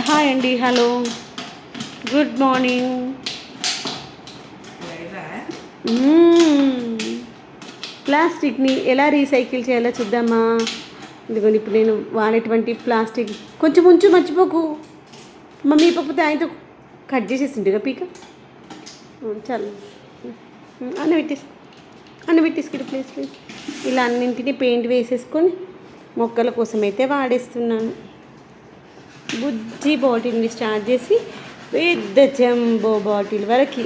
Hi అండి, hello, good morning. ప్లాస్టిక్ని ఎలా recycle చేయాలో చూద్దామా? ఇదిగోండి, ఇప్పుడు నేను వాడేటువంటి ప్లాస్టిక్ కొంచెం ఉంచు, మర్చిపోకు. మమ్మీ పప్పుతో ఆయనతో కట్ చేసేసిండుగా పీక. చాలు, అన్న పెట్టేసుకుంటే ప్లేస్ ప్లీజ్. ఇలా అన్నింటినీ పెయింట్ వేసేసుకొని మొక్కల కోసం అయితే వాడేస్తున్నాను. బుజ్జి బాటిల్ని స్టార్ట్ చేసి పెద్ద జంబో బాటిల్ వరకు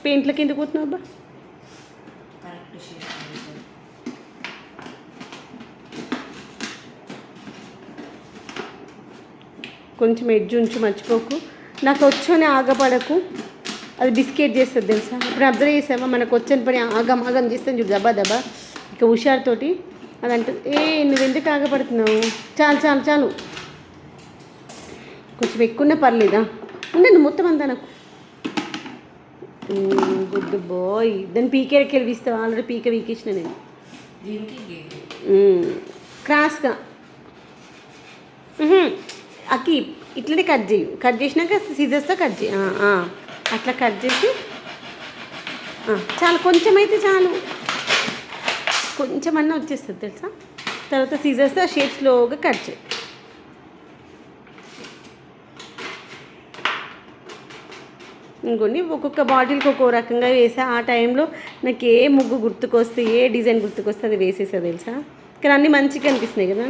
పెయింట్లకి ఎందుకు పోతున్నావు అబ్బా? కొంచెం ఎడ్జ్ ఉంచు, మర్చిపోకు. నాకు వచ్చని ఆగపడకు, అది బిస్కెట్ చేస్తుంది తెలుసా? ఇప్పుడు అబ్జర్వ్ చేసావా? మనకు వచ్చని పని ఆగం చేస్తాను చూడు, దబా దబా. ఇక హుషారుతోటి అదంటే నువ్వు ఎందుకు ఆగపడుతున్నావు? చాలు చాలు చాలు, కొంచెం ఎక్కువనే పర్లేదా? ఉండండి మొత్తం అంతా నాకు. Good boy. దాన్ని పీకేకి వెళ్ళిస్తావు, ఆల్రెడీ పీక వీకేసిన నేను. క్రాస్గా అక్కి ఇట్లనే కట్ చేయి. కట్ చేసినాక సీజర్స్తో కట్ చేయి. అట్లా కట్ చేసి చాలు, కొంచెం అయితే చాలు, కొంచెం అన్నా వచ్చేస్తుంది తెలుసా. తర్వాత సీజర్స్తో షేప్ స్లోగా కట్ చేయి. ఇంకోండి, ఒక్కొక్క బాటిల్కి ఒక్కో రకంగా వేసా. ఆ టైంలో నాకు ఏ ముగ్గు గుర్తుకొస్తే, ఏ డిజైన్ గుర్తుకొస్తే అది వేసేసా తెలుసా. కానీ అన్నీ మంచిగా అనిపిస్తున్నాయి కదా.